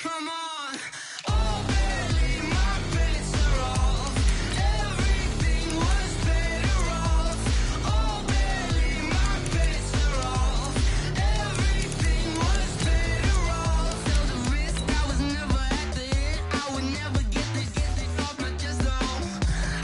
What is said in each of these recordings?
Come on. Oh, barely, my bets are off. Everything was better off. Oh, barely, my bets are off. Everything was better off. Felt the risk, I was never at the hit. I would never get this off my chest, though.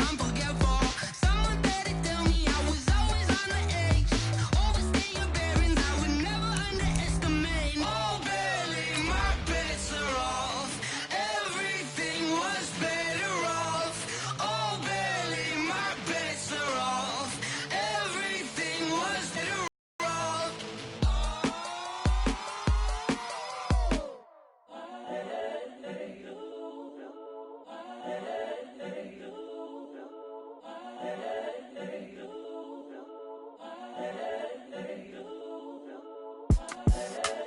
I'm forgetful. Someone better tell me I was always on the edge. Overstay your bearings, I would never underestimate. Oh, barely, my bets are off. Everything was better off. Oh, barely, my bets are off. Everything was better off.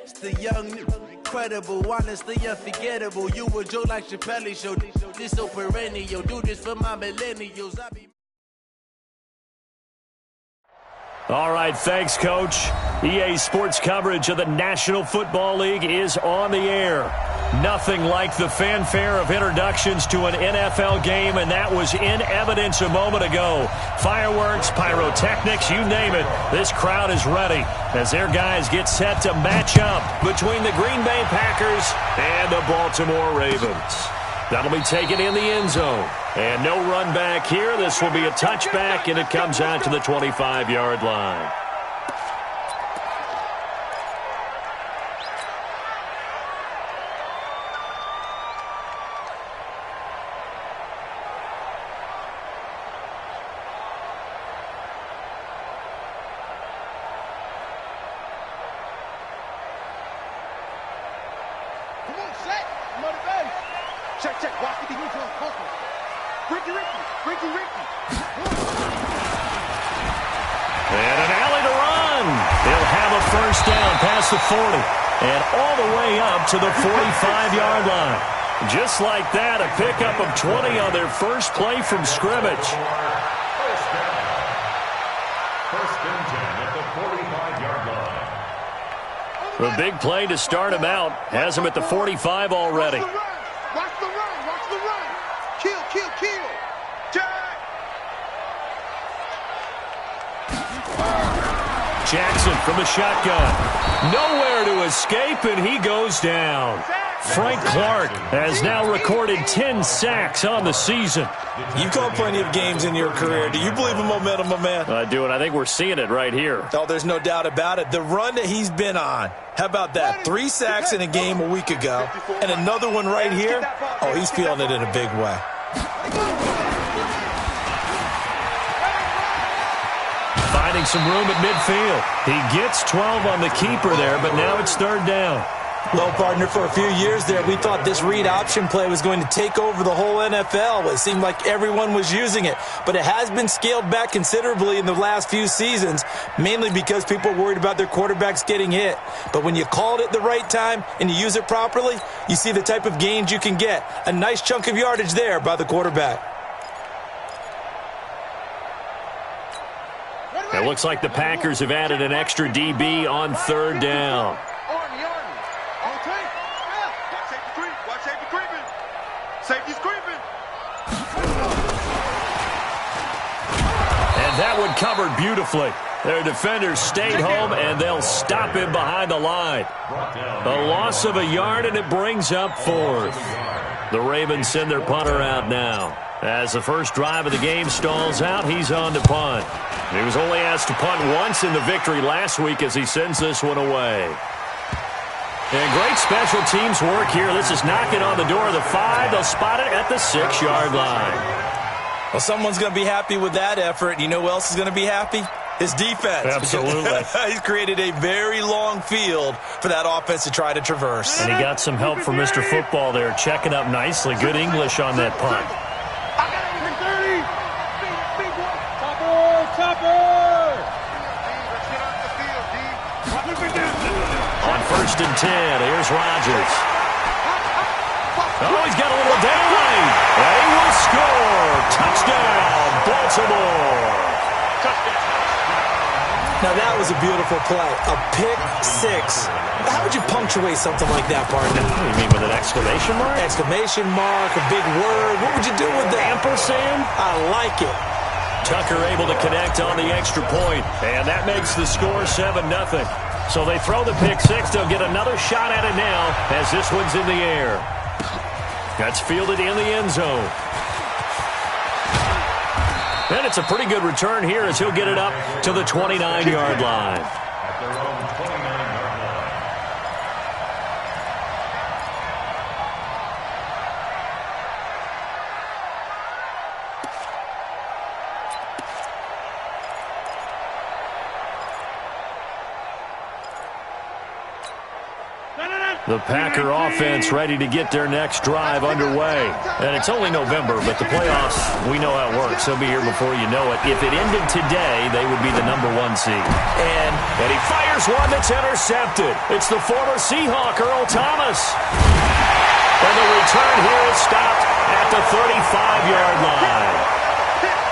It's the young, incredible, honestly unforgettable. You a joke like Chappelle Show. This so perennial. Do this for my millennials. I be All right, thanks, Coach. EA Sports coverage of the National Football League is on the air. Nothing like the fanfare of introductions to an NFL game, and that was in evidence a moment ago. Fireworks, pyrotechnics, you name it. This crowd is ready as their guys get set to match up between the Green Bay Packers and the Baltimore Ravens. That'll be taken in the end zone. And no run back here. This will be a touchback, and it comes out to the 25-yard line. Come on, set. Motivate. Check, check. Watch the defense on focus. Ricky. And an alley to run. He'll have a first down past the 40 and all the way up to the 45-yard line. Just like that, a pickup of 20 on their first play from scrimmage. First and 10 at the 45-yard line. A big play to start him out. Has him at the 45 already. Watch the run. Kill. Jack. Jackson from the shotgun. Nowhere to escape, and he goes down. Frank Clark has now recorded 10 sacks on the season. You've called plenty of games in your career. Do you believe in momentum, my man? I do, and I think we're seeing it right here. Oh, there's no doubt about it. The run that he's been on. How about that? 3 sacks in a game a week ago, and another one right here. Oh, he's feeling it in a big way. Finding some room at midfield. He gets 12 on the keeper there, but now it's third down. Well, partner, for a few years there, we thought this read option play was going to take over the whole NFL. It seemed like everyone was using it, but it has been scaled back considerably in the last few seasons, mainly because people are worried about their quarterbacks getting hit. But when you call it at the right time and you use it properly, you see the type of gains you can get. A nice chunk of yardage there by the quarterback. It looks like the Packers have added an extra DB on third down. Safety's creeping. And that one covered beautifully. Their defenders stayed home, and they'll stop him behind the line. A loss of a yard, and it brings up fourth. The Ravens send their punter out now. As the first drive of the game stalls out, he's on to punt. He was only asked to punt once in the victory last week as he sends this one away. And great special teams work here. This is knocking on the door of the 5. They'll spot it at the 6-yard line. Well, someone's going to be happy with that effort. You know who else is going to be happy? His defense. Absolutely. He's created a very long field for that offense to try to traverse. And he got some help from Mr. Football there, checking up nicely. Good English on that punt. On first and 10, here's Rodgers. Oh, he's got a little daylight. They will score. Touchdown, Baltimore. Now, that was a beautiful play. A pick six. How would you punctuate something like that, partner? You mean with an exclamation mark? Exclamation mark, a big word. What would you do with that? Ampersand? I like it. Tucker able to connect on the extra point, and that makes the score 7-0. So they throw the pick six. They'll get another shot at it now as this one's in the air. That's fielded in the end zone. And it's a pretty good return here as he'll get it up to the 29-yard line. At their own 29-yard line. The Packer offense ready to get their next drive underway. And it's only November, but the playoffs, we know how it works. They'll be here before you know it. If it ended today, they would be the #1 seed. And he fires one that's intercepted. It's the former Seahawk, Earl Thomas. And the return here is stopped at the 35-yard line.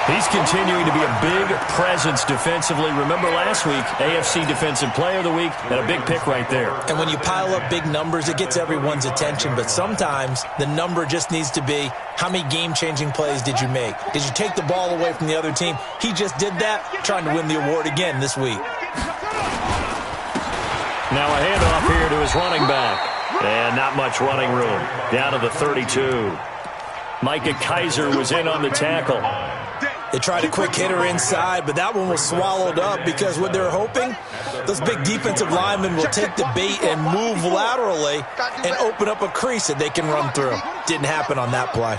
He's continuing to be a big presence defensively. Remember last week, AFC Defensive Player of the Week, and a big pick right there. And when you pile up big numbers, it gets everyone's attention. But sometimes the number just needs to be, how many game-changing plays did you make? Did you take the ball away from the other team? He just did that, trying to win the award again this week. Now a handoff here to his running back. And not much running room. Down to the 32. Micah Kaiser was in on the tackle. They tried a quick hitter inside, but that one was swallowed up because what they're hoping, those big defensive linemen will take the bait and move laterally and open up a crease that they can run through. Didn't happen on that play.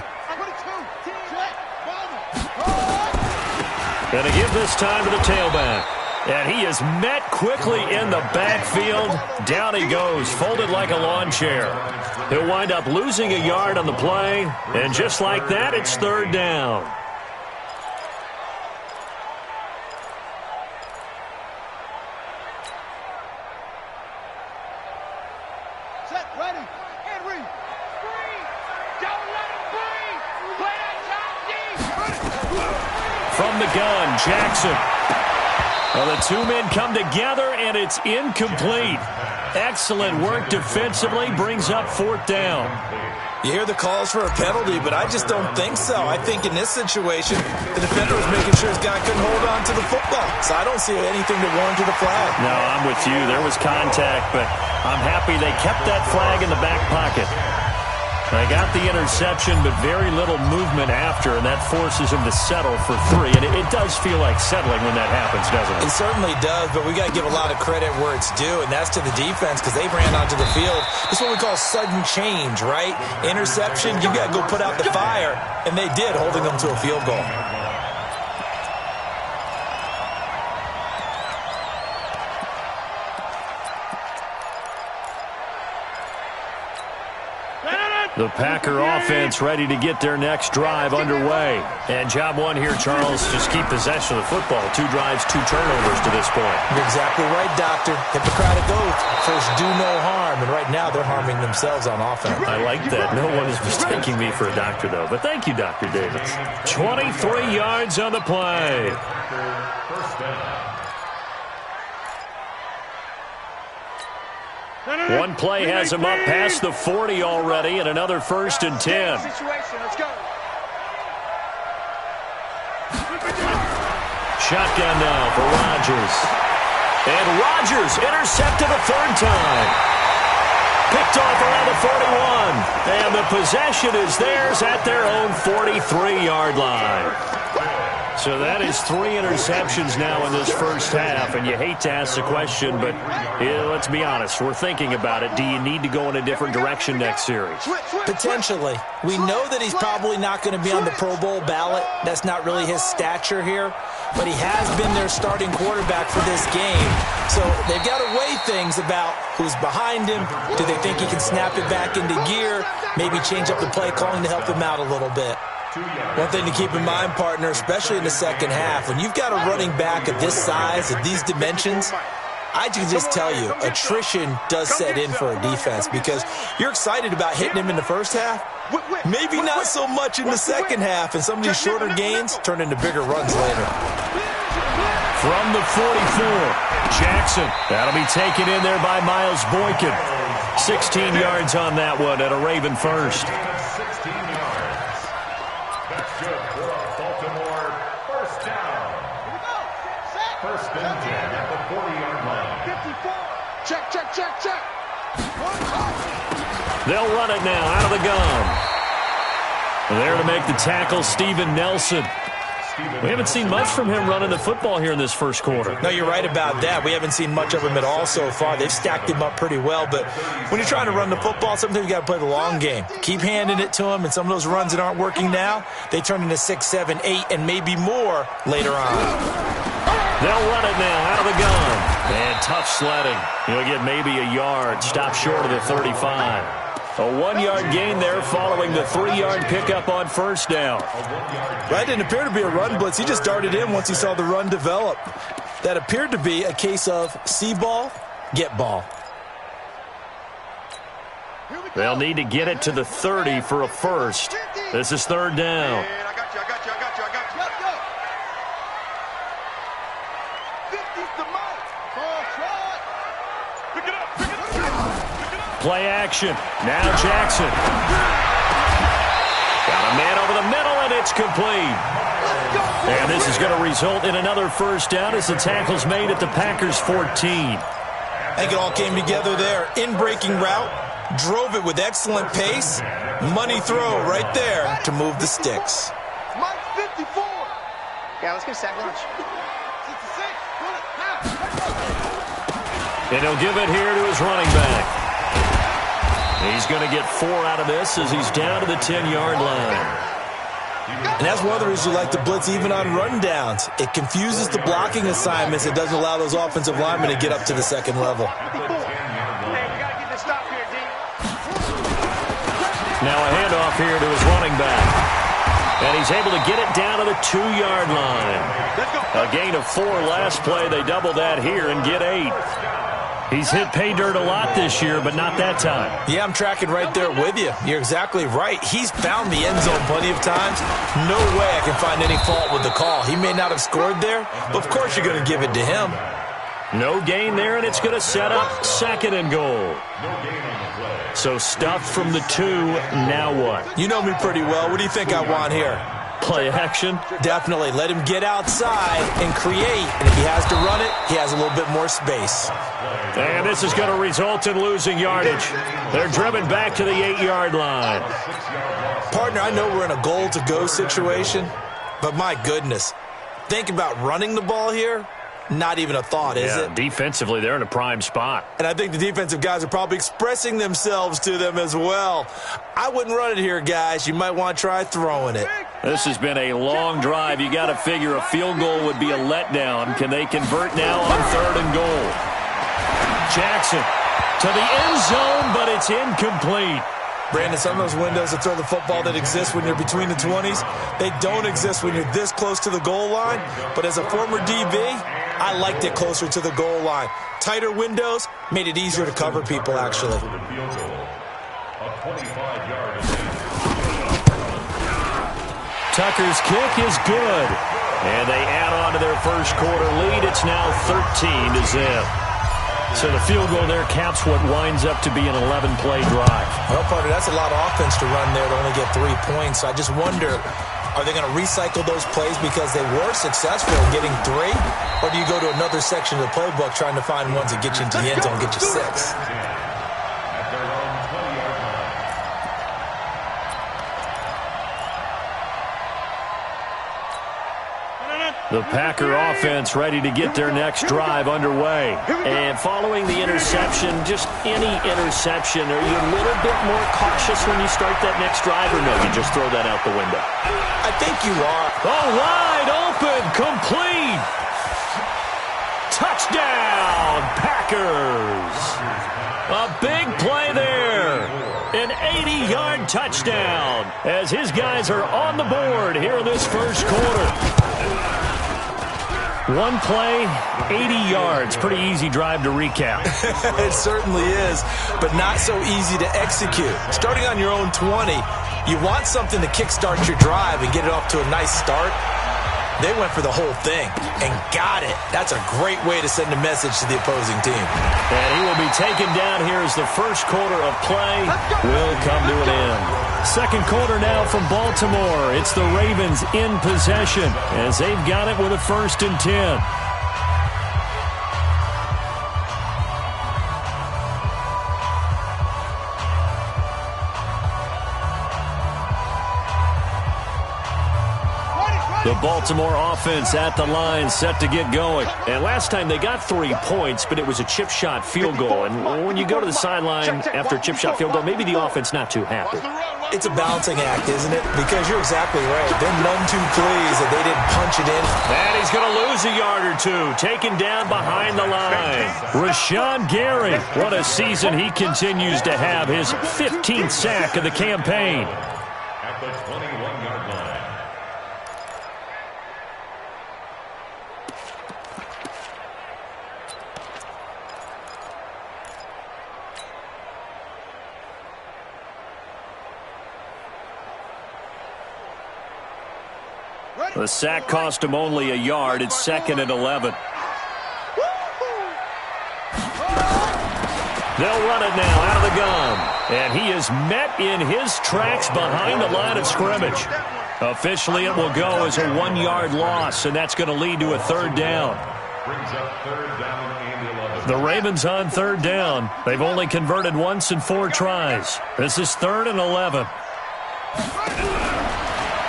And a give this time to the tailback. And he is met quickly in the backfield. Down he goes, folded like a lawn chair. He'll wind up losing a yard on the play. And just like that, it's third down. Set, ready, and read. Breathe. Don't let him breathe. Play that shot deep. From the gun, Jackson. Well, the two men come together, and it's incomplete. Excellent work defensively, brings up fourth down. You hear the calls for a penalty, but I just don't think so. I think in this situation, the defender was making sure his guy couldn't hold on to the football. So I don't see anything to warrant the flag. No, I'm with you. There was contact, but I'm happy they kept that flag in the back pocket. They got the interception, but very little movement after, and that forces him to settle for 3. And it does feel like settling when that happens, doesn't it? It certainly does, but we got to give a lot of credit where it's due, and that's to the defense because they ran onto the field. It's what we call sudden change, right? Interception, you got to go put out the fire, and they did, holding them to a field goal. The Packer offense ready to get their next drive underway. And job one here, Charles, just keep possession of the football. 2 drives, 2 turnovers to this point. You're exactly right, Doctor. Hippocratic oath. First, do no harm. And right now, they're harming themselves on offense. I like that. No one is mistaking me for a doctor, though. But thank you, Dr. Davis. 23 yards on the play. First down. One play has him up past the 40 already, and another 1st and 10. Let's go. Shotgun now for Rodgers. And Rodgers intercepted a 3rd time. Picked off around the 41. And the possession is theirs at their own 43-yard line. So that is 3 interceptions now in this first half, and you hate to ask the question, but let's be honest, we're thinking about it. Do you need to go in a different direction next series? Potentially. We know that he's probably not going to be on the Pro Bowl ballot. That's not really his stature here, but he has been their starting quarterback for this game. So they've got to weigh things about who's behind him. Do they think he can snap it back into gear? Maybe change up the play calling to help him out a little bit. One thing to keep in mind, partner, especially in the second half, when you've got a running back of this size, of these dimensions, I can just tell you, attrition does set in for a defense because you're excited about hitting him in the first half, maybe not so much in the second half, and some of these shorter gains turn into bigger runs later. From the 44, Jackson. That'll be taken in there by Miles Boykin. 16 yards on that one and a Raven first. 16 yards. That's good for a Baltimore first down. Here we go. Set. First and 10 at the 40-yard line. 54. Check, check, check, check. They'll run it now out of the gun. There to make the tackle, Steven Nelson. We haven't seen much from him running the football here in this first quarter. No, you're right about that. We haven't seen much of him at all so far. They've stacked him up pretty well, but when you're trying to run the football, sometimes you got to play the long game. Keep handing it to him, and some of those runs that aren't working now, they turn into 6, 7, 8, and maybe more later on. They'll run it now out of the gun. And tough sledding. He'll get maybe a yard. Stop short of the 35. A 1-yard gain there following the 3-yard pickup on first down. That didn't appear to be a run blitz. He just darted in once he saw the run develop. That appeared to be a case of see ball, get ball. They'll need to get it to the 30 for a first. This is third down. I got you. 50's the mark. Try. Pick it up. Play action. Now Jackson. Got a man over the middle, and it's complete. And this is going to result in another first down as the tackle's made at the Packers' 14. I think it all came together there. In-breaking route, drove it with excellent pace. Money throw right there to move the sticks. Mike 54. Yeah, let's get sack lunch. 66. Pull it. Now. And he'll give it here to his running back. He's going to get 4 out of this as he's down to the 10-yard line. And that's one of the reasons we like to blitz even on rundowns. It confuses the blocking assignments. It doesn't allow those offensive linemen to get up to the second level. Hey, we got to get this stop here, D. Now a handoff here to his running back. And he's able to get it down to the 2-yard line. A gain of 4 last play. They double that here and get 8. He's hit pay dirt a lot this year, but not that time. Yeah, I'm tracking right there with you. You're exactly right. He's found the end zone plenty of times. No way I can find any fault with the call. He may not have scored there, but of course you're going to give it to him. No gain there, and it's going to set up second and goal. So stuffed from the 2, now what? You know me pretty well. What do you think I want here? Play action? Definitely. Let him get outside and create. And if he has to run it, he has a little bit more space. And this is going to result in losing yardage. They're driven back to the 8-yard line. Partner, I know we're in a goal-to-go situation, but my goodness, think about running the ball here. Not even a thought, is it? Defensively, they're in a prime spot. And I think the defensive guys are probably expressing themselves to them as well. I wouldn't run it here, guys. You might want to try throwing it. This has been a long drive. You got to figure a field goal would be a letdown. Can they convert now on third and goal? Jackson to the end zone, but it's incomplete. Brandon, some of those windows to throw the football that exist when you're between the 20s, they don't exist when you're this close to the goal line. But as a former DB, I liked it closer to the goal line. Tighter windows made it easier to cover people, actually. Tucker's kick is good. And they add on to their first quarter lead. It's now 13-0. So the field goal there caps what winds up to be an 11-play drive. Well, partner, that's a lot of offense to run there to only get 3 points. I just wonder, are they going to recycle those plays because they were successful in getting 3? Or do you go to another section of the playbook trying to find ones that get you into the end zone and get you 6? The Packer offense ready to get their next drive underway. And following the interception, just any interception, are you a little bit more cautious when you start that next drive, or no, you just throw that out the window? I think you are. Oh, wide open, complete. Touchdown, Packers. A big play there. An 80-yard touchdown as his guys are on the board here in this first quarter. One play, 80 yards. Pretty easy drive to recap. It certainly is, but not so easy to execute. Starting on your own 20, you want something to kickstart your drive and get it off to a nice start. They went for the whole thing and got it. That's a great way to send a message to the opposing team. And he will be taken down here as the first quarter of play will come to an end. Second quarter now from Baltimore. It's the Ravens in possession as they've got it with a 1st and 10. The Baltimore offense at the line, set to get going. And last time they got 3 points, but it was a chip shot field goal. And when you go to the sideline after a chip shot field goal, maybe the offense not too happy. It's a balancing act, isn't it? Because you're exactly right. They're none too pleased that they didn't punch it in. And he's going to lose a yard or two, taken down behind the line. Rashawn Gary, what a season he continues to have, his 15th sack of the campaign. At the 21-yard line. The sack cost him only a yard. It's 2nd and 11. They'll run it now out of the gun. And he is met in his tracks behind the line of scrimmage. Officially, it will go as a 1-yard loss, and that's going to lead to a 3rd down. Brings up 3rd down and 11. The Ravens on 3rd down. They've only converted once in 4 tries. This is 3rd and 11.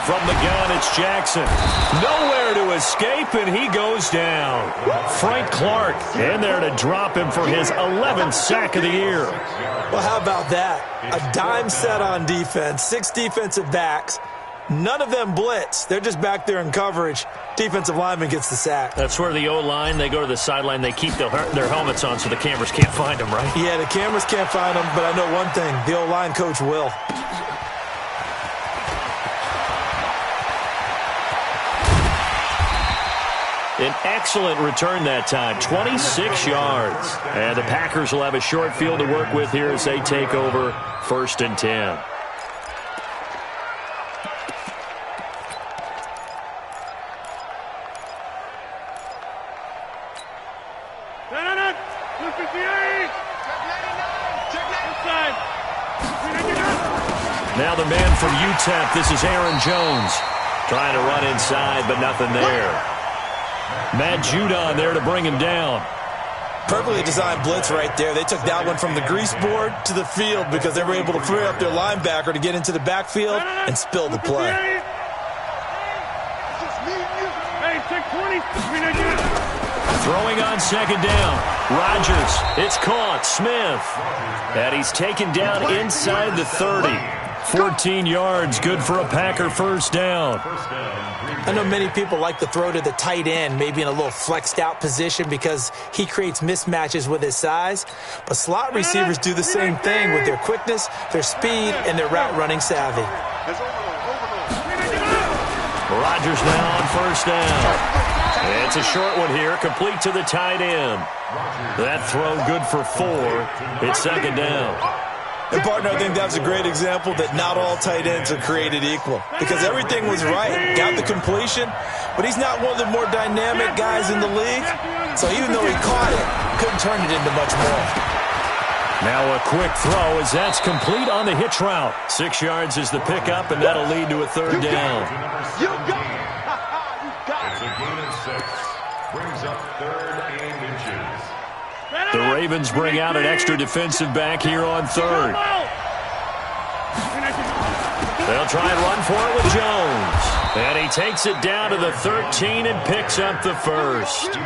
From the gun, it's Jackson. Nowhere to escape, and he goes down. Frank Clark in there to drop him for his 11th sack of the year. Well, how about that? A dime set on defense, 6 defensive backs. None of them blitz. They're just back there in coverage. Defensive lineman gets the sack. That's where the O-line, they go to the sideline, they keep their helmets on so the cameras can't find them, right? Yeah, the cameras can't find them, but I know one thing. The O-line coach will. An excellent return that time, 26 yards. And the Packers will have a short field to work with here as they take over 1st and 10. Now the man from UTEP, this is Aaron Jones. Trying to run inside, but nothing there. Matt Judon there to bring him down. Perfectly designed blitz right there. They took that one from the grease board to the field because they were able to free up their linebacker to get into the backfield and spill the play. Throwing on 2nd down. Rodgers. It's caught. Smith. And he's taken down inside the 30. 14 yards. Good for a Packer 1st down. I know many people like to throw to the tight end, maybe in a little flexed out position because he creates mismatches with his size. But slot receivers do the same thing with their quickness, their speed, and their route running savvy. Rodgers now on 1st down. It's a short one here, complete to the tight end. That throw good for 4. It's 2nd down. And, partner, I think that's a great example that not all tight ends are created equal because everything was right. Got the completion, but he's not one of the more dynamic guys in the league. So even though he caught it, couldn't turn it into much more. Now a quick throw as that's complete on the hitch route. 6 yards is the pickup, and that'll lead to a 3rd down. You got it. It's a gain of 6. Brings up 3rd and inches. The Ravens bring out an extra defensive back here on 3rd. They'll try and run for it with Jones. And he takes it down to the 13 and picks up the 1st.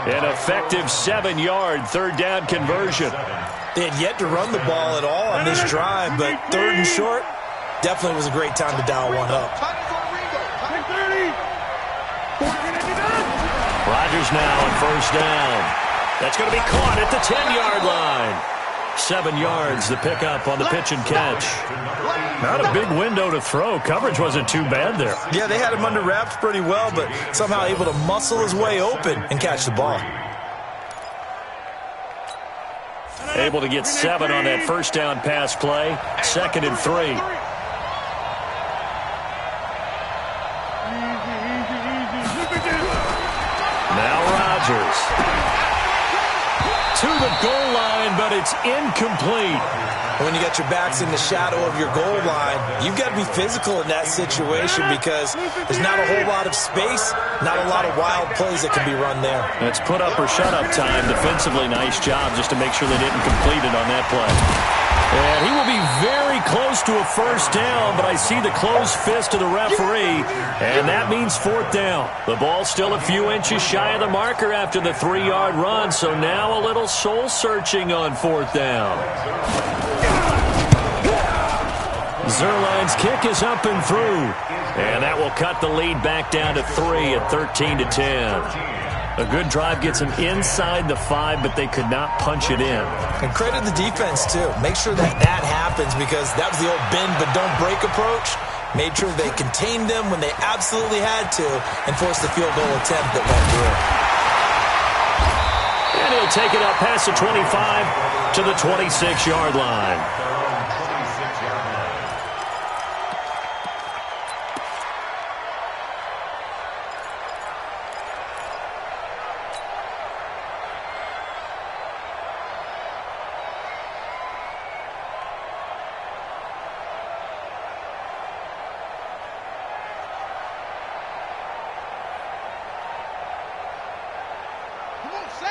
An effective 7-yard 3rd down conversion. They had yet to run the ball at all on this drive, but 3rd and short definitely was a great time to dial one up. Rodgers now on 1st down. That's going to be caught at the 10-yard line. 7 yards, the pickup on the pitch and catch. Not a big window to throw. Coverage wasn't too bad there. Yeah, they had him under wraps pretty well, but somehow able to muscle his way open and catch the ball. Able to get 7 on that 1st down pass play. 2nd and 3. Now Rodgers. To the goal line, but it's incomplete. When you got your backs in the shadow of your goal line, you've got to be physical in that situation because there's not a whole lot of space, not a lot of wild plays that can be run there. It's put up or shut up time. Defensively, nice job just to make sure they didn't complete it on that play. And he will be very close to a first down, but I see the closed fist of the referee, and that means fourth down. The ball's still a few inches shy of the marker after the 3-yard run, so now a little soul-searching on fourth down. Zerline's kick is up and through, and that will cut the lead back down to 3 at 13-10. A good drive gets them inside the 5, but they could not punch it in. And credit the defense, too. Make sure that happens because that was the old bend but don't break approach. Made sure they contained them when they absolutely had to and forced the field goal attempt that went through. And he'll take it up past the 25 to the 26-yard line.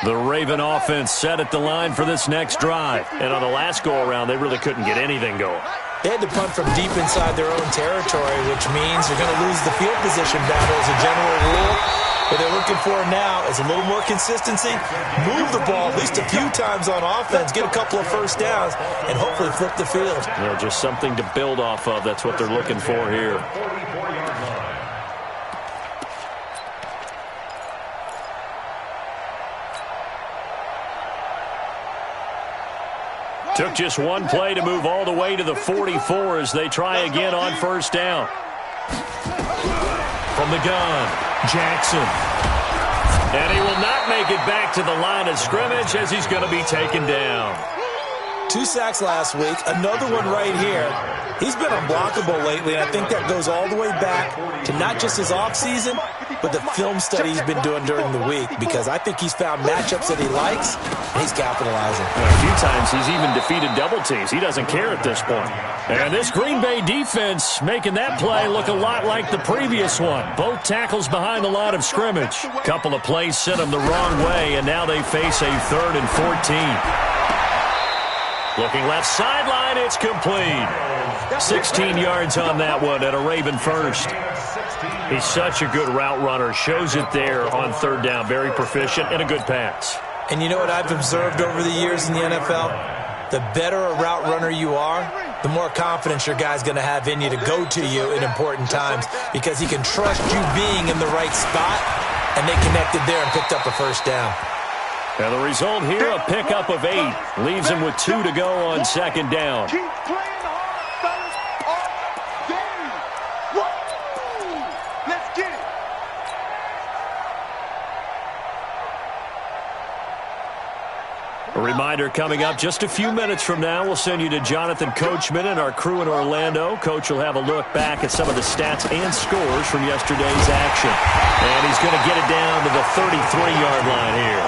The Raven offense set at the line for this next drive. And on the last go-around, they really couldn't get anything going. They had to punt from deep inside their own territory, which means you're going to lose the field position battle as a general rule. What they're looking for now is a little more consistency, move the ball at least a few times on offense, get a couple of first downs, and hopefully flip the field. Yeah, just something to build off of. That's what they're looking for here. Took just one play to move all the way to the 44 as they try again on first down. From the gun, Jackson. And he will not make it back to the line of scrimmage as he's going to be taken down. 2 sacks last week, another one right here. He's been unblockable lately, and I think that goes all the way back to not just his offseason, but the film study he's been doing during the week, because I think he's found matchups that he likes, and he's capitalizing. A few times he's even defeated double teams. He doesn't care at this point. And this Green Bay defense making that play look a lot like the previous one. Both tackles behind the line of scrimmage. Couple of plays sent them the wrong way, and now they face a 3rd and 14. Looking left sideline, it's complete. 16 yards on that one and a Raven first. He's such a good route runner. Shows it there on 3rd down. Very proficient and a good pass. And you know what I've observed over the years in the NFL? The better a route runner you are, the more confidence your guy's going to have in you to go to you in important times because he can trust you being in the right spot, and they connected there and picked up a first down. And the result here, a pickup of 8. Leaves him with 2 to go on 2nd down. Keep playing hard, fellas. All game. Woo! Let's get it. A reminder coming up just a few minutes from now, we'll send you to Jonathan Coachman and our crew in Orlando. Coach will have a look back at some of the stats and scores from yesterday's action. And he's going to get it down to the 33-yard line here.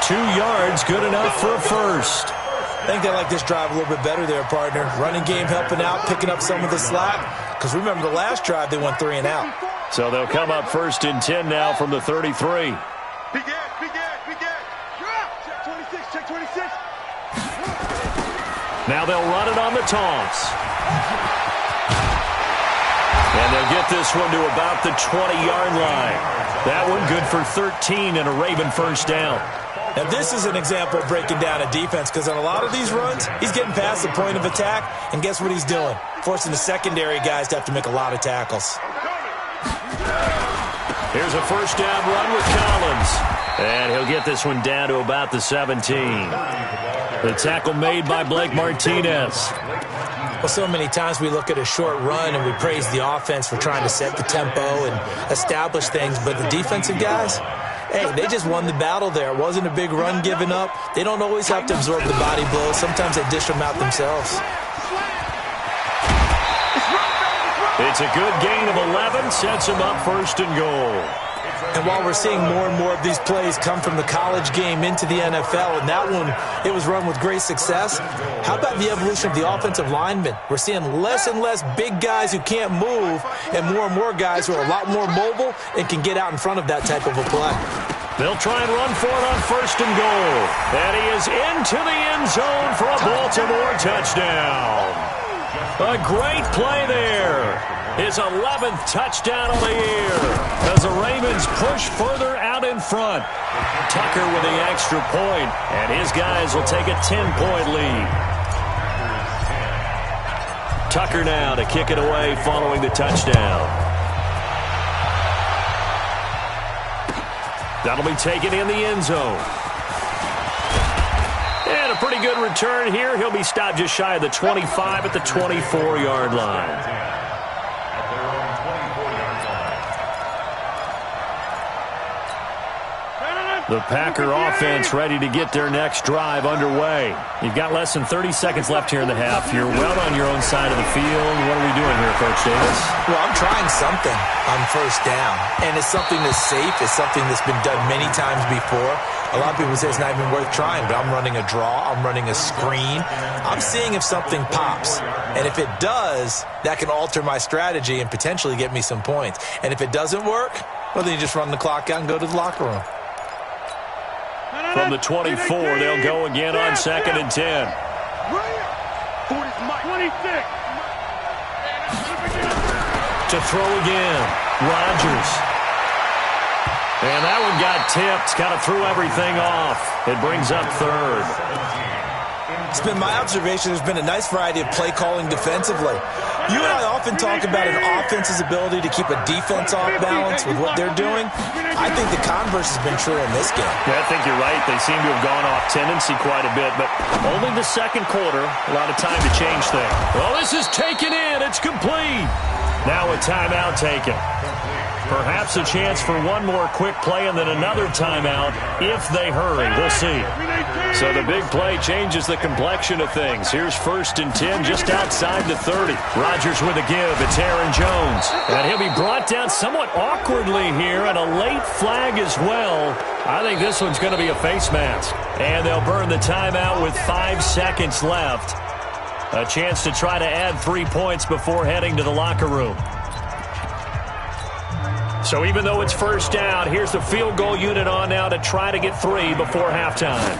2 yards, good enough for a first. I think they like this drive a little bit better there, partner. Running game helping out, picking up some of the slack. Because remember, the last drive, they went 3 and out. So they'll come up 1st and 10 now from the 33. Big gas, big gas, big gas. Check 26, check 26. Now they'll run it on the toss. And they'll get this one to about the 20-yard line. That one good for 13 and a Raven first down. Now, this is an example of breaking down a defense because on a lot of these runs, he's getting past the point of attack, and guess what he's doing? Forcing the secondary guys to have to make a lot of tackles. Here's a first down run with Collins. And he'll get this one down to about the 17. The tackle made by Blake Martinez. Well, so many times we look at a short run and we praise the offense for trying to set the tempo and establish things, but the defensive guys, hey, they just won the battle there. It wasn't a big run given up. They don't always have to absorb the body blows. Sometimes they dish them out themselves. It's a good gain of 11, sets them up 1st and goal. And while we're seeing more and more of these plays come from the college game into the NFL, and that one, it was run with great success, how about the evolution of the offensive linemen? We're seeing less and less big guys who can't move and more guys who are a lot more mobile and can get out in front of that type of a play. They'll try and run for it on 1st and goal. And he is into the end zone for a Baltimore touchdown. A great play there. His 11th touchdown of the year as the Ravens push further out in front. Tucker with the extra point, and his guys will take a 10-point lead. Tucker now to kick it away following the touchdown. That'll be taken in the end zone. And a pretty good return here. He'll be stopped just shy of the 25 at the 24-yard line. The Packer offense ready to get their next drive underway. You've got less than 30 seconds left here in the half. You're well on your own side of the field. What are we doing here, Coach Davis? Well, I'm trying something on 1st down, and it's something that's safe. It's something that's been done many times before. A lot of people say it's not even worth trying, but I'm running a draw. I'm running a screen. I'm seeing if something pops, and if it does, that can alter my strategy and potentially get me some points. And if it doesn't work, well, then you just run the clock out and go to the locker room. From the 24, they'll go again on 2nd and 10. 26. To throw again, Rodgers. And that one got tipped, kind of threw everything off. It brings up 3rd. It's been my observation there's been a nice variety of play calling defensively. You and I often talk about an offense's ability to keep a defense off balance with what they're doing. I think the converse has been true in this game. Yeah, I think you're right. They seem to have gone off tendency quite a bit, but only the 2nd quarter. A lot of time to change things. Well, this is taken in. It's complete. Now a timeout taken. Perhaps a chance for one more quick play and then another timeout if they hurry. We'll see. So the big play changes the complexion of things. Here's 1st and 10 just outside the 30. Rodgers with a give. It's Aaron Jones. And he'll be brought down somewhat awkwardly here, and a late flag as well. I think this one's going to be a face mask. And they'll burn the timeout with 5 seconds left. A chance to try to add 3 points before heading to the locker room. So even though it's 1st down, here's the field goal unit on now to try to get 3 before halftime.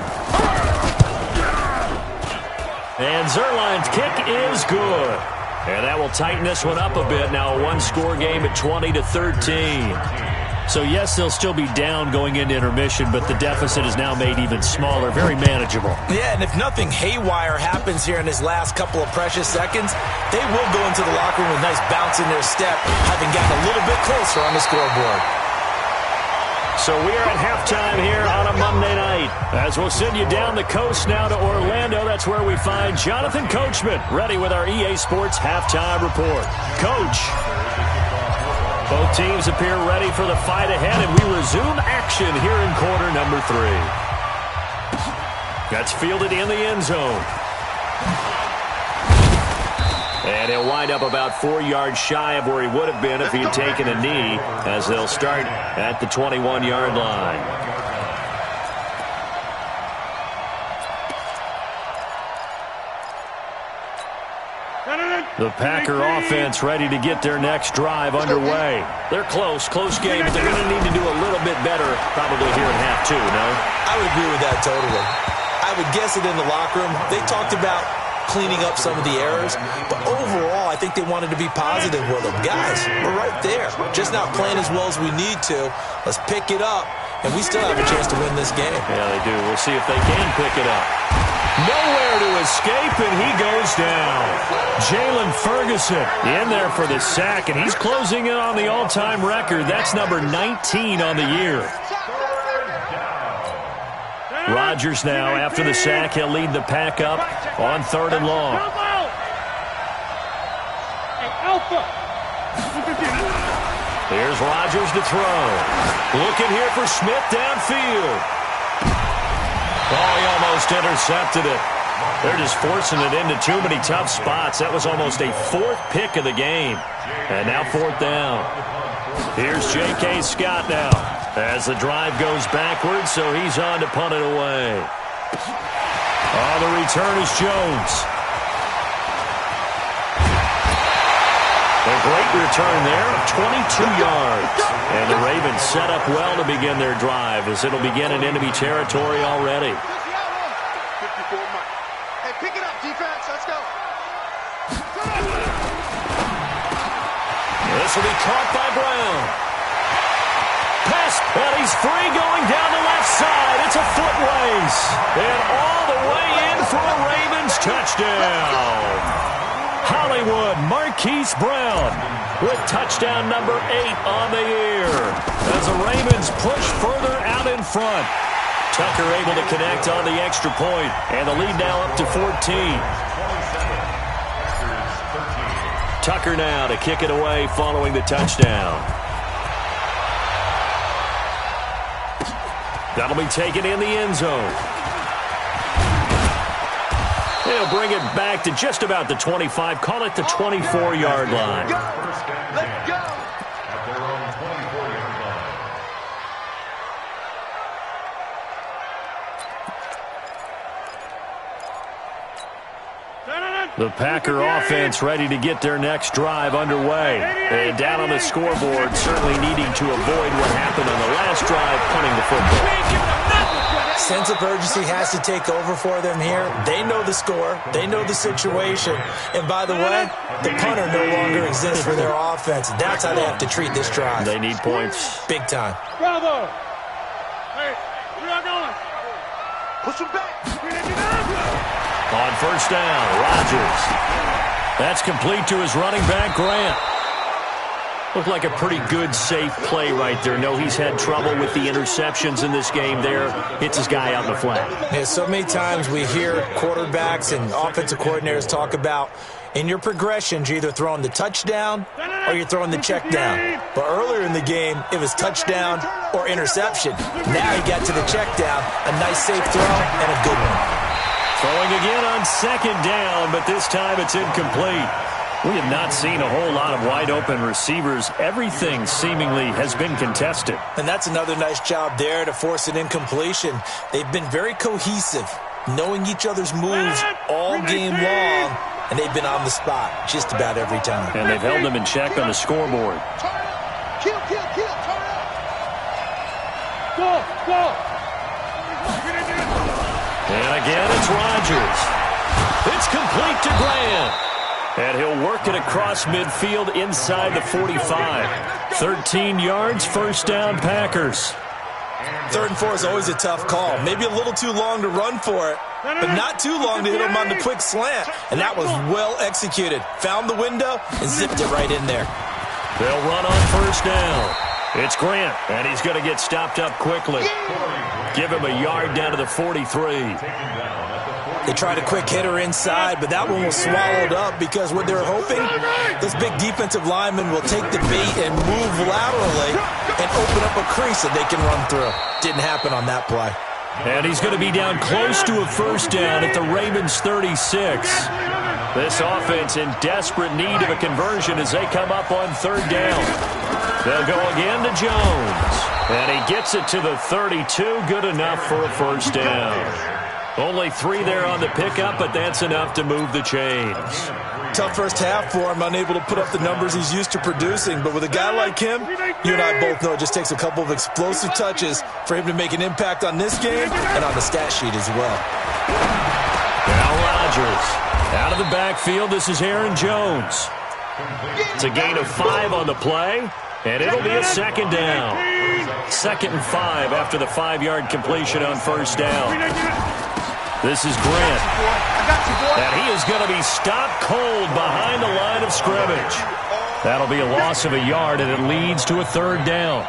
And Zerline's kick is good. And that will tighten this one up a bit. Now a one-score game at 20-13. So yes, they'll still be down going into intermission, but the deficit is now made even smaller, very manageable. Yeah, and if nothing haywire happens here in his last couple of precious seconds, they will go into the locker room with a nice bounce in their step, having gotten a little bit closer on the scoreboard. So we are at halftime here on a Monday night. As we'll send you down the coast now to Orlando, that's where we find Jonathan Coachman, ready with our EA Sports Halftime Report. Coach. Both teams appear ready for the fight ahead, and we resume action here in quarter number 3. That's fielded in the end zone. And he'll wind up about 4 yards shy of where he would have been if he had taken a knee, as they'll start at the 21-yard line. The Packer offense ready to get their next drive underway. They're close game, but they're going to need to do a little bit better probably here in half 2, no? I would agree with that totally. I would guess it in the locker room. They talked about cleaning up some of the errors, but overall, I think they wanted to be positive with them. Guys, we're right there. Just not playing as well as we need to. Let's pick it up, and we still have a chance to win this game. Yeah, they do. We'll see if they can pick it up. Nowhere to escape, and he goes down. Jalen Ferguson in there for the sack, and he's closing in on the all-time record. That's number 19 on the year. Rodgers now, after the sack, he'll lead the pack up on 3rd and long. Here's Rodgers to throw. Looking here for Smith downfield. Oh, he almost intercepted it. They're just forcing it into too many tough spots. That was almost a 4th pick of the game. And now 4th down. Here's J.K. Scott now as the drive goes backwards, so he's on to punt it away. On the return is Jones. A great return there of 22 yards. And the Ravens set up well to begin their drive as it'll begin in enemy territory already. 54 Mike. Hey, pick it up, defense. Let's go. This will be caught by Brown. Pass, and he's free going down the left side. It's a foot race. And all the way in for a Ravens touchdown. Hollywood Marquise Brown with touchdown number 8 on the year as the Ravens push further out in front. Tucker able to connect on the extra point, and the lead now up to 14. Tucker now to kick it away following the touchdown. That'll be taken in the end zone. They'll bring it back to just about the 25. Call it the 24-yard line. Let's go. At their own 24-yard line. The Packer offense ready to get their next drive underway. And down on the scoreboard, certainly needing to avoid what happened on the last drive, punting the football. Sense of urgency has to take over for them here. They know the score. They know the situation. And by the way, the punter no longer exists for their offense. That's how they have to treat this drive. They need points. Big time. Bravo. Hey, we are going. Push him back. On first down, Rodgers. That's complete to his running back, Grant. Looked like a pretty good, safe play right there. No, he's had trouble with the interceptions in this game there. Hits his guy out in the flat. Yeah, so many times we hear quarterbacks and offensive coordinators talk about in your progressions, you're either throwing the touchdown or you're throwing the check down. But earlier in the game, it was touchdown or interception. Now he got to the check down, a nice safe throw, and a good one. Throwing again on second down, but this time it's incomplete. We have not seen a whole lot of wide-open receivers. Everything seemingly has been contested. And that's another nice job there to force an incompletion. They've been very cohesive, knowing each other's moves all game long, and they've been on the spot just about every time. And they've held them in check on the scoreboard. Kill, kill, kill. Turn up. Go. And again, it's Rodgers. It's complete to Grant. And he'll work it across midfield inside the 45. 13 yards, first down, Packers. 3rd and 4 is always a tough call. Maybe a little too long to run for it, but not too long to hit him on the quick slant. And that was well executed. Found the window and zipped it right in there. They'll run on first down. It's Grant, and he's going to get stopped up quickly. Give him a yard down to the 43. They tried a quick hitter inside, but that one was swallowed up because what they're hoping, this big defensive lineman will take the bait and move laterally and open up a crease that they can run through. Didn't happen on that play. And he's going to be down close to a first down at the Ravens 36. This offense in desperate need of a conversion as they come up on 3rd down. They'll go again to Jones. And he gets it to the 32. Good enough for a first down. Only 3 there on the pickup, but that's enough to move the chains. Tough first half for him, unable to put up the numbers he's used to producing. But with a guy like him, you and I both know it just takes a couple of explosive touches for him to make an impact on this game and on the stat sheet as well. Now Rodgers out of the backfield. This is Aaron Jones. It's a gain of 5 on the play, and it'll be a second down. 2nd and 5 after the 5-yard completion on first down. This is Grant. And he is going to be stopped cold behind the line of scrimmage. That'll be a loss of a yard, and it leads to a 3rd down.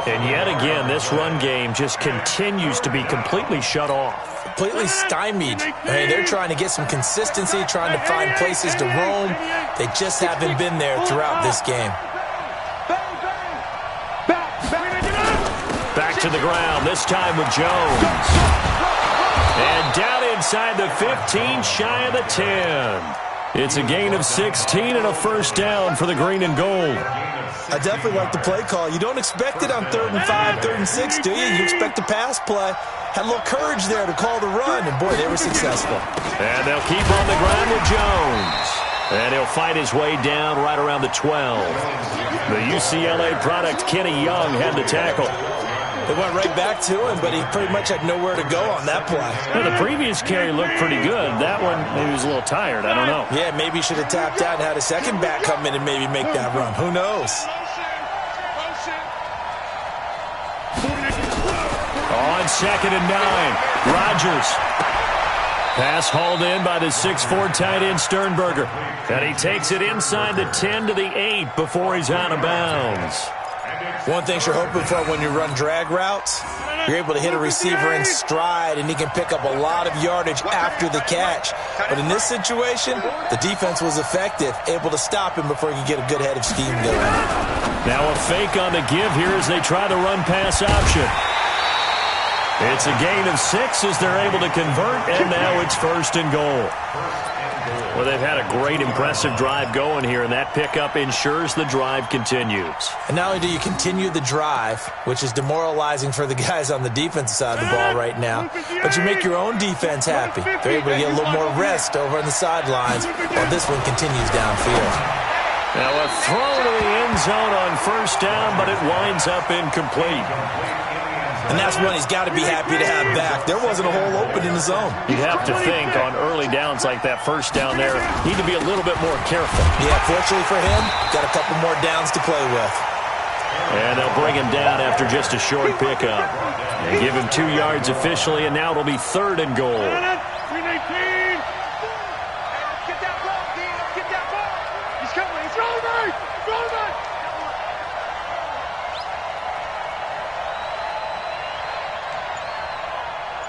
And yet again, this run game just continues to be completely shut off. Completely stymied. I mean, they're trying to get some consistency, trying to find places to roam. They just haven't been there throughout this game. Back to the ground, this time with Jones. And down inside the 15, shy of the 10. It's a gain of 16 and a first down for the green and gold. I definitely like the play call. You don't expect it on 3rd and 5, 3rd and 6, do you? You expect a pass play. Had a little courage there to call the run, and boy, they were successful. And they'll keep on the ground with Jones. And he'll fight his way down right around the 12. The UCLA product, Kenny Young, had the tackle. They went right back to him, but he pretty much had nowhere to go on that play. Well, the previous carry looked pretty good. That one, maybe he was a little tired. I don't know. Yeah, maybe he should have tapped out and had a second back come in and maybe make that run. Who knows? On 2nd and 9, Rodgers. Pass hauled in by the 6'4" tight end Sternberger. And he takes it inside the 10 to the 8 before he's out of bounds. One thing you're hoping for when you run drag routes, you're able to hit a receiver in stride, and he can pick up a lot of yardage after the catch. But in this situation, the defense was effective, able to stop him before he could get a good head of steam going. Now a fake on the give here as they try the run-pass option. It's a gain of 6 as they're able to convert, and now it's 1st and goal. Well, they've had a great, impressive drive going here, and that pickup ensures the drive continues. And not only do you continue the drive, which is demoralizing for the guys on the defensive side of the ball right now, but you make your own defense happy. They're able to get a little more rest over on the sidelines while this one continues downfield. Now a throw to the end zone on 1st down, but it winds up incomplete. And that's one he's got to be happy to have back. There wasn't a hole open in the zone. You'd have to think on early downs like that 1st down there, need to be a little bit more careful. Yeah, fortunately for him, got a couple more downs to play with. And they'll bring him down after just a short pickup. They give him 2 yards officially, and now it'll be 3rd and goal. Get that ball, Dean. Let's get that ball. He's coming. He's rolling. Rolling.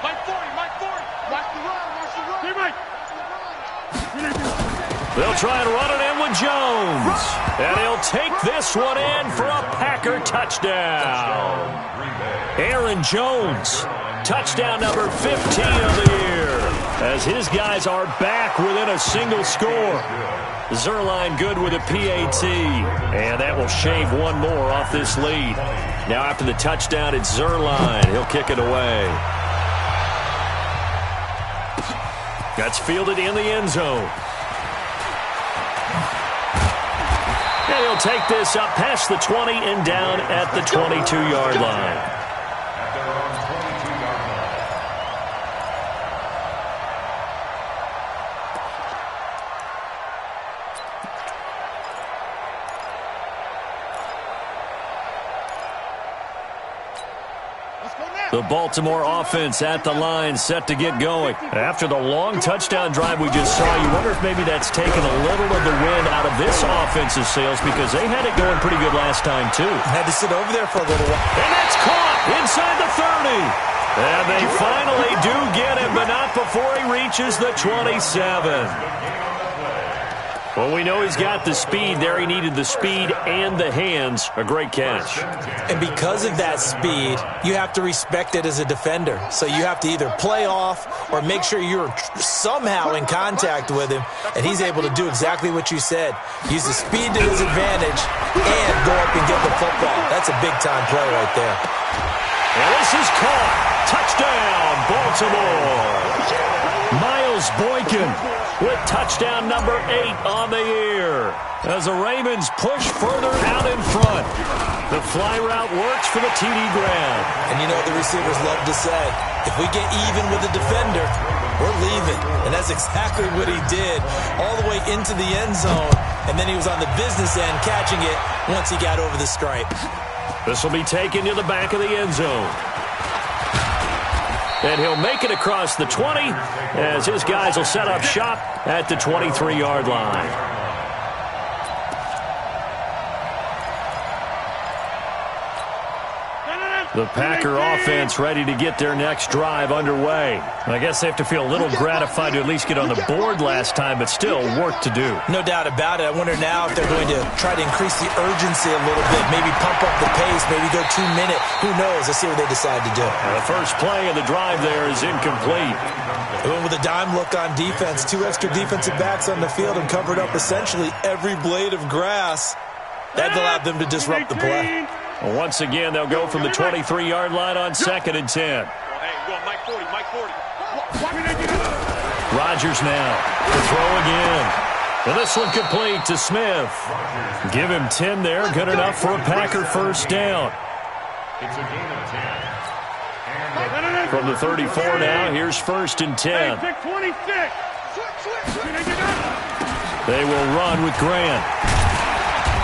Mike 40. Watch the run. Hey, Mike. They'll try and run it in with Jones. And he'll take this one in for a Packer touchdown. Aaron Jones, touchdown number 15 of the year, as his guys are back within a single score. Zerline good with a PAT, and that will shave one more off this lead. Now after the touchdown, it's Zerline. He'll kick it away. That's fielded in the end zone. And he'll take this up past the 20 and down at the 22-yard line. The Baltimore offense at the line, set to get going. After the long touchdown drive we just saw, you wonder if maybe that's taken a little of the wind out of this offensive sails, because they had it going pretty good last time, too. Had to sit over there for a little while. And that's caught inside the 30. And they finally do get him, but not before he reaches the 27. Well, we know he's got the speed there. He needed the speed and the hands. A great catch. And because of that speed, you have to respect it as a defender. So you have to either play off or make sure you're somehow in contact with him, and he's able to do exactly what you said. Use the speed to his advantage and go up and get the football. That's a big-time play right there. And this is caught. Touchdown, Baltimore. Miles Boykin with touchdown number 8 on the year as the Ravens push further out in front. The fly route works for the TD grab. And you know what the receivers love to say? If we get even with the defender, we're leaving. And that's exactly what he did, all the way into the end zone. And then he was on the business end catching it once he got over the stripe. This will be taken to the back of the end zone. And he'll make it across the 20 as his guys will set up shop at the 23-yard line. The Packer offense ready to get their next drive underway. I guess they have to feel a little gratified to at least get on the board last time, but still work to do. No doubt about it. I wonder now if they're going to try to increase the urgency a little bit, maybe pump up the pace, maybe go 2 minute. Who knows? Let's see what they decide to do. The first play of the drive there is incomplete. They went with a dime look on defense. 2 extra defensive backs on the field and covered up essentially every blade of grass. That allowed them to disrupt the play. Well, once again, they'll go from the 23-yard line on 2nd and 10. Hey, go Mike 40, Mike 40. Rodgers now to throw again. And this one complete to Smith. Give him 10 there. Good enough for a Packer first down. It's a gain of 10. From the 34 now, here's 1st and 10. They will run with Grant.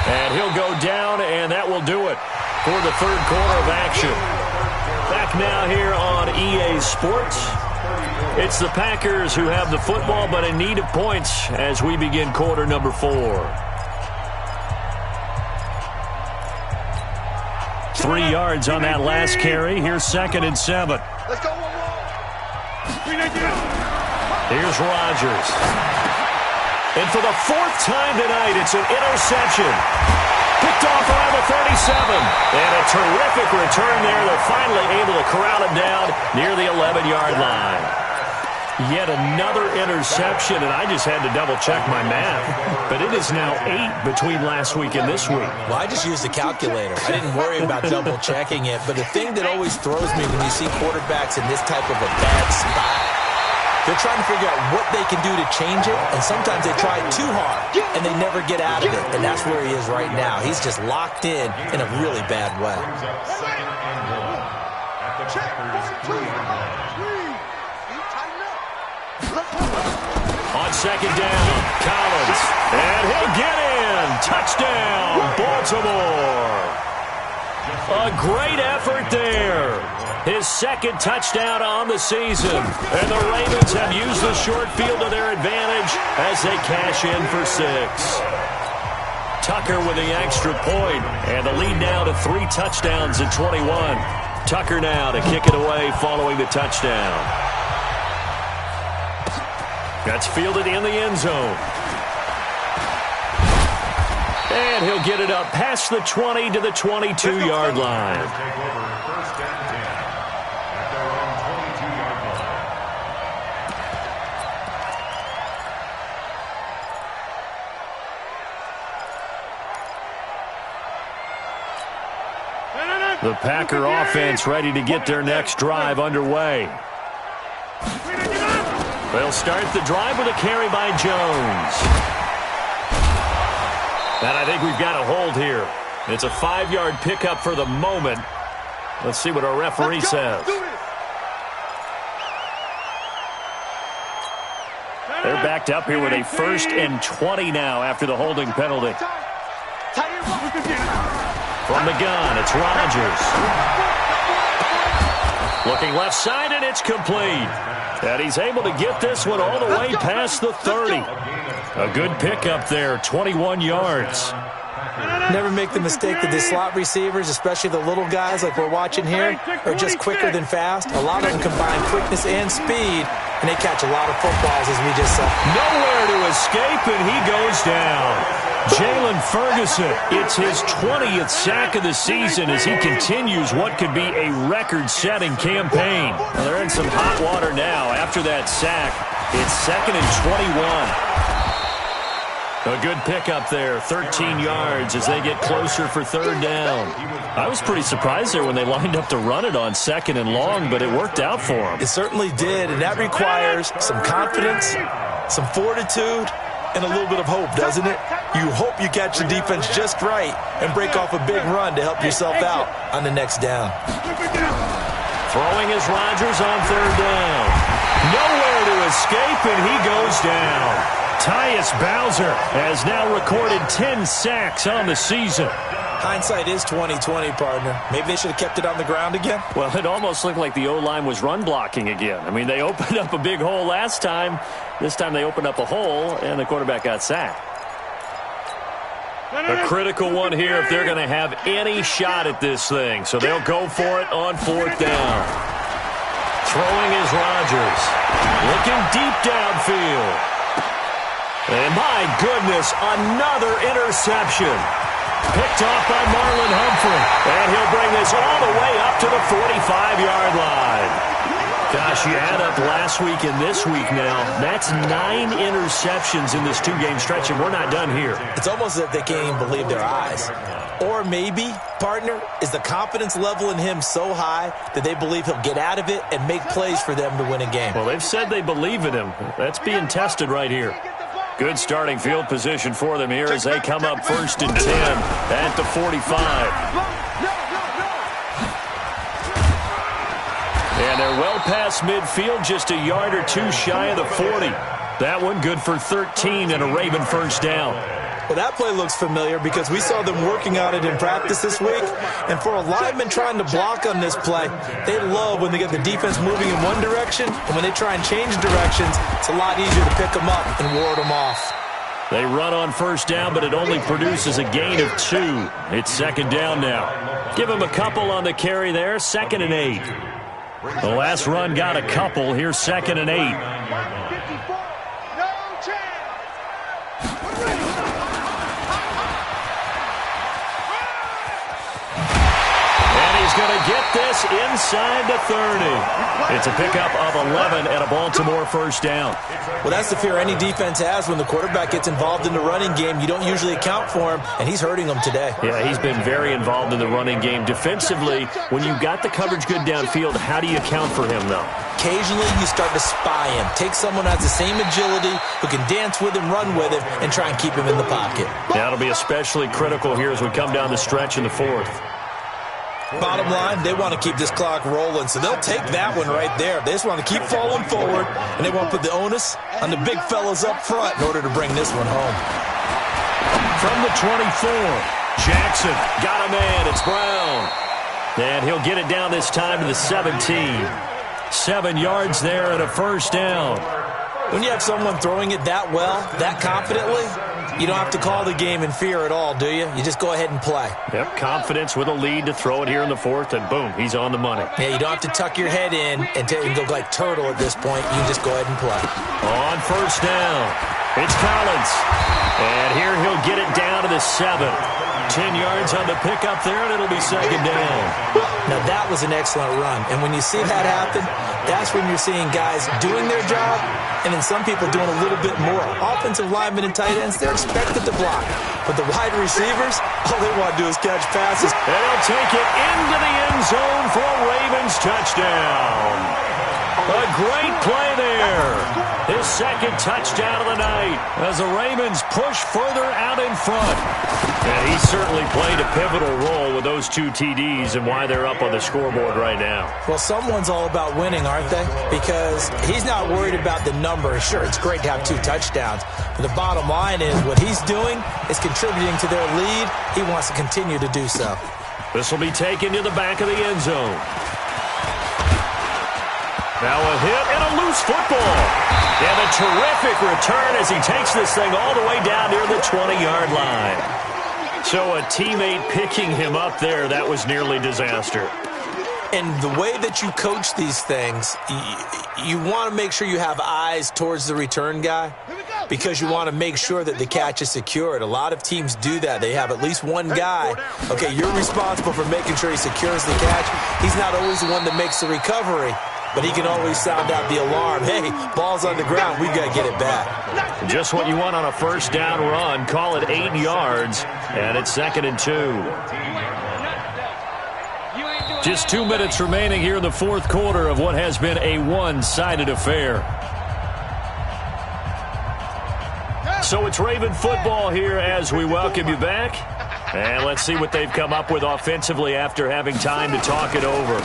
And he'll go down, and that will do it for the 3rd quarter of action. Back now here on EA Sports. It's the Packers who have the football, but in need of points as we begin quarter number 4. 3 yards on that last carry. Here's 2nd and 7. Let's go, one more. Here's Rodgers. And for the 4th time tonight, it's an interception. Picked off around the 37. And a terrific return there. They're finally able to corral him down near the 11-yard line. Yet another interception, and I just had to double-check my math. But it is now 8 between last week and this week. Well, I just used a calculator. I didn't worry about double-checking it. But the thing that always throws me when you see quarterbacks in this type of a bad spot, they're trying to figure out what they can do to change it, and sometimes they try too hard, and they never get out of it. And that's where he is right now. He's just locked in a really bad way. Brings up 2nd and 1 at the Packers' 3-yard line. On 2nd down, Collins. And he'll get in. Touchdown, Baltimore. A great effort there. His 2nd touchdown on the season. And the Ravens have used the short field to their advantage as they cash in for 6. Tucker with the extra point. And the lead now to 3 touchdowns at 21. Tucker now to kick it away following the touchdown. That's fielded in the end zone. And he'll get it up past the 20 to the 22-yard line. Take over 1st and 10 at their own 22-yard line. The Packer offense ready to get their next drive underway. They'll start the drive with a carry by Jones. And I think we've got a hold here. It's a 5-yard pickup for the moment. Let's see what our referee says. They're backed up here with a 1st and 20 now after the holding penalty. From the gun, it's Rodgers. Looking left side, and it's complete. And he's able to get this one all the way past the 30. A good pickup there, 21 yards. Never make the mistake that the slot receivers, especially the little guys like we're watching here, are just quicker than fast. A lot of them combine quickness and speed, and they catch a lot of footballs, as we just saw. Nowhere to escape, and he goes down. Jalen Ferguson, it's his 20th sack of the season as he continues what could be a record-setting campaign. Well, they're in some hot water now. After that sack, it's 2nd and 21. A good pickup there, 13 yards as they get closer for 3rd down. I was pretty surprised there when they lined up to run it on 2nd and long, but it worked out for them. It certainly did, and that requires some confidence, some fortitude, and a little bit of hope, doesn't it? You hope you catch the defense just right and break off a big run to help yourself out on the next down. Throwing is Rodgers on 3rd down. Nowhere to escape, and he goes down. Tyus Bowser has now recorded 10 sacks on the season. Hindsight is 20/20, partner. Maybe they should have kept it on the ground again. Well, it almost looked like the O-line was run blocking again. I mean, they opened up a big hole last time. This time they opened up a hole, and the quarterback got sacked. A critical one here if they're going to have any shot at this thing. So they'll go for it on 4th down. Throwing is Rodgers. Looking deep downfield. And my goodness, another interception. Picked off by Marlon Humphrey. And he'll bring this all the way up to the 45-yard line. Gosh, you add up last week and this week now. That's 9 interceptions in this 2-game stretch, and we're not done here. It's almost as if they can't even believe their eyes. Or maybe, partner, is the confidence level in him so high that they believe he'll get out of it and make plays for them to win a game. Well, they've said they believe in him. That's being tested right here. Good starting field position for them here as they come up 1st and 10 at the 45. And they're well past midfield, just a yard or two shy of the 40. That one good for 13 and a Raven first down. Well, that play looks familiar because we saw them working on it in practice this week. And for a lineman trying to block on this play, they love when they get the defense moving in one direction. And when they try and change directions, it's a lot easier to pick them up and ward them off. They run on first down, but it only produces a gain of 2. It's 2nd down now. Give them a couple on the carry there, 2nd and 8. The last run got a couple. Here's 2nd and 8. And he's going to get this inside the 30. It's a pickup of 11 and a Baltimore first down. Well, that's the fear any defense has when the quarterback gets involved in the running game. You don't usually account for him, and he's hurting them today. Yeah, he's been very involved in the running game. Defensively, when you've got the coverage good downfield, how do you account for him, though? Occasionally, you start to spy him. Take someone who has the same agility, who can dance with him, run with him, and try and keep him in the pocket. That'll be especially critical here as we come down the stretch in the 4th. Bottom line, they want to keep this clock rolling, so they'll take that one right there. They just want to keep falling forward, and they want to put the onus on the big fellas up front in order to bring this one home. From the 24, Jackson got a man. It's Brown. And he'll get it down this time to the 17. 7 yards there and a first down. When you have someone throwing it that well, that confidently, you don't have to call the game in fear at all, do you? You just go ahead and play. Yep, confidence with a lead to throw it here in the 4th, and boom, he's on the money. Yeah, you don't have to tuck your head in and go like turtle at this point. You can just go ahead and play. On first down, it's Collins. And here he'll get it down to the 7. 10 yards on the pickup there, and it'll be 2nd down. Now, that was an excellent run. And when you see that happen, that's when you're seeing guys doing their job and then some people doing a little bit more. Offensive linemen and tight ends, they're expected to block. But the wide receivers, all they want to do is catch passes. And he'll take it into the end zone for a Ravens touchdown. A great play there. His 2nd touchdown of the night as the Ravens push further out in front. And he certainly played a pivotal role with those 2 TDs and why they're up on the scoreboard right now. Well, someone's all about winning, aren't they? Because he's not worried about the number. Sure, it's great to have 2 touchdowns. But the bottom line is what he's doing is contributing to their lead. He wants to continue to do so. This will be taken to the back of the end zone. Now a hit and a loose football. And a terrific return as he takes this thing all the way down near the 20-yard line. So a teammate picking him up there, that was nearly disaster. And the way that you coach these things, you want to make sure you have eyes towards the return guy because you want to make sure that the catch is secured. A lot of teams do that. They have at least one guy. Okay, you're responsible for making sure he secures the catch. He's not always the one that makes the recovery, but he can always sound out the alarm. Hey, ball's on the ground. We've got to get it back. Just what you want on a first down run. Call it 8 yards, and it's 2nd and 2. Just 2 minutes remaining here in the 4th quarter of what has been a one-sided affair. So it's Raven football here as we welcome you back. And let's see what they've come up with offensively after having time to talk it over.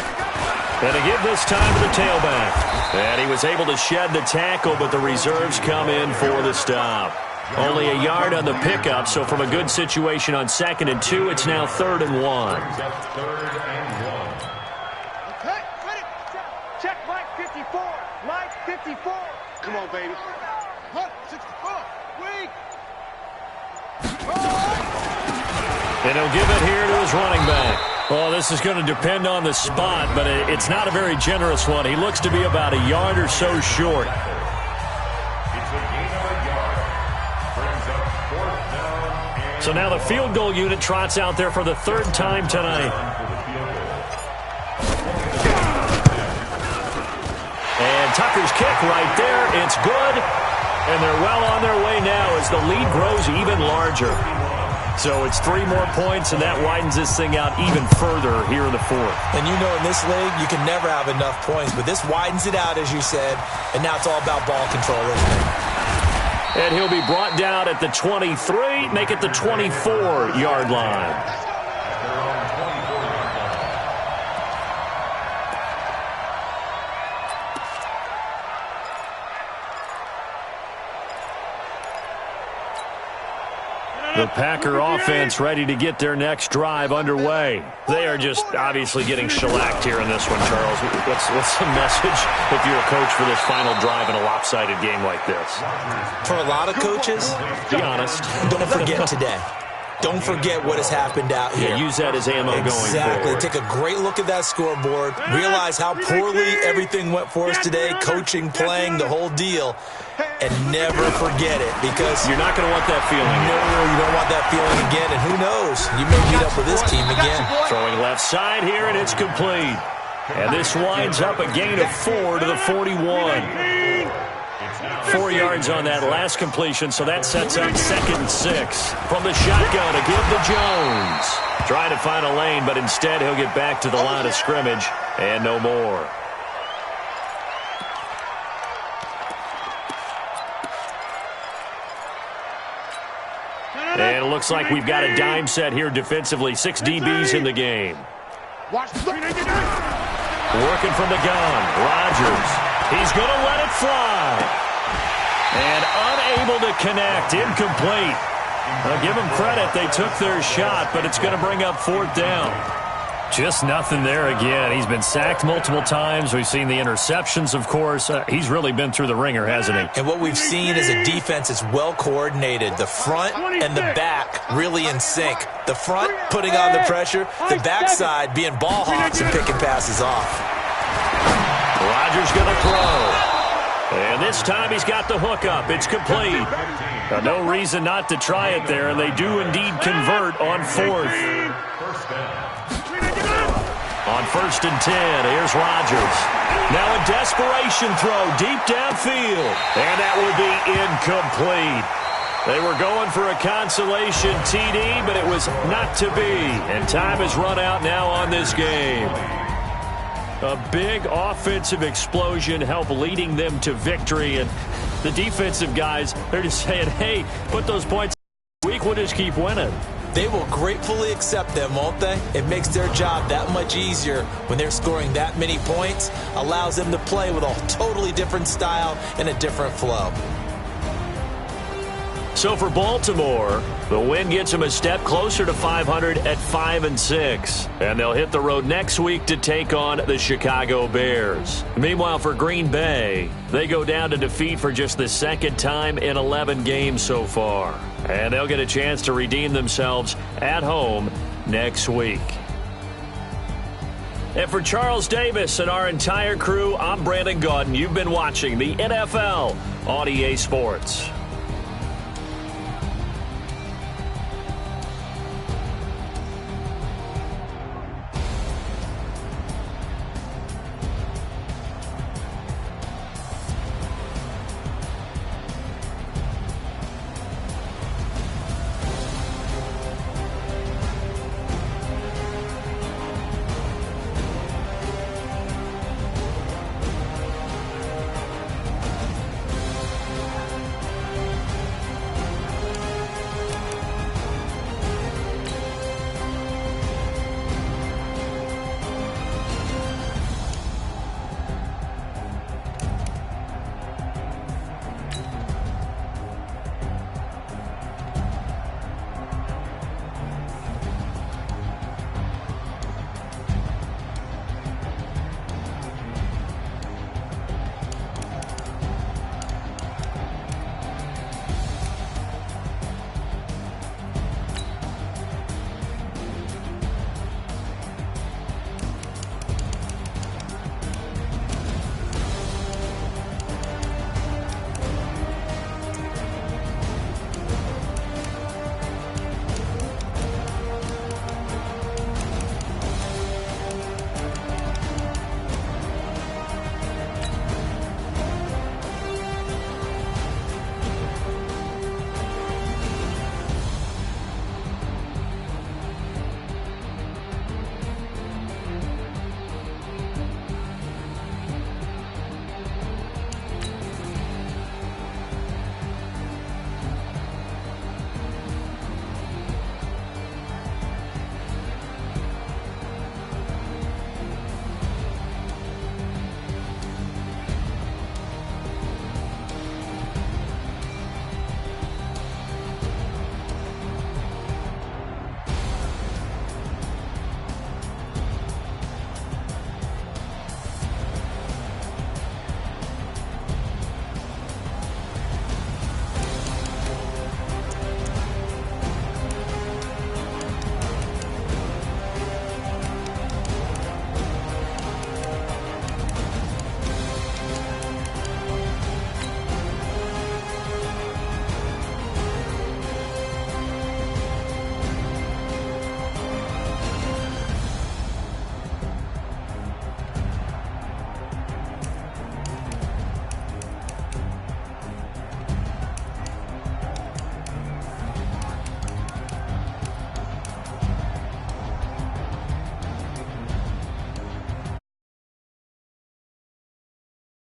And to give this time to the tailback. And he was able to shed the tackle, but the reserves come in for the stop. Only a yard on the pickup, so from a good situation on 2nd and 2, it's now 3rd and 1. Okay, ready. Check Mike 54. Mike 54. Come on, baby. 64. Weak. And he'll give it here to his running back. Well, this is going to depend on the spot, but it's not a very generous one. He looks to be about a yard or so short. So now the field goal unit trots out there for the 3rd time tonight. Tucker's kick right there. It's good. And they're well on their way now as the lead grows even larger. So it's 3 more points, and that widens this thing out even further here in the fourth. And you know in this league, you can never have enough points. But this widens it out, as you said. And now it's all about ball control, isn't it? And he'll be brought down at the 23, make it the 24-yard line. The Packer offense ready to get their next drive underway. They are just obviously getting shellacked here in this one, Charles. What's the message if you're a coach for this final drive in a lopsided game like this? For a lot of coaches, be honest. Don't forget today. Don't forget what has happened out here. Yeah, use that as ammo going forward. Exactly. Take a great look at that scoreboard. Realize how poorly everything went for us today, coaching, playing, the whole deal. And never forget it, because you're not going to want that feeling. No, you don't want that feeling again. And who knows? You may meet up with this team again. Throwing left side here, and it's complete. And this winds up a gain of 4 to the 41. 4 yards on that last completion, so that sets up 2nd and 6. From the shotgun to give to Jones. Trying to find a lane, but instead he'll get back to the line of scrimmage and no more. And it looks like we've got a dime set here defensively. 6 DBs in the game. Working from the gun. Rodgers. He's going to let it fly. And unable to connect. Incomplete. I'll give them credit. They took their shot, but it's going to bring up 4th down. Just nothing there again. He's been sacked multiple times. We've seen the interceptions, of course. He's really been through the ringer, hasn't he? And what we've seen is a defense that's well coordinated. The front and the back really in sync. The front putting on the pressure. The backside being ball hawks and picking passes off. Rodgers going to throw. And this time he's got the hook up. It's complete. No reason not to try it there, and they do indeed convert on 4th. On 1st and 10, here's Rodgers. Now a desperation throw deep downfield. And that would be incomplete. They were going for a consolation TD, but it was not to be. And time has run out now on this game. A big offensive explosion helped leading them to victory. And the defensive guys, they're just saying, hey, put those points week, we'll just keep winning. They will gratefully accept them, won't they? It makes their job that much easier when they're scoring that many points. Allows them to play with a totally different style and a different flow. So for Baltimore, the win gets them a step closer to 500 at 5-6. And they'll hit the road next week to take on the Chicago Bears. Meanwhile, for Green Bay, they go down to defeat for just the 2nd time in 11 games so far. And they'll get a chance to redeem themselves at home next week. And for Charles Davis and our entire crew, I'm Brandon Gaudin. You've been watching the NFL on EA Sports.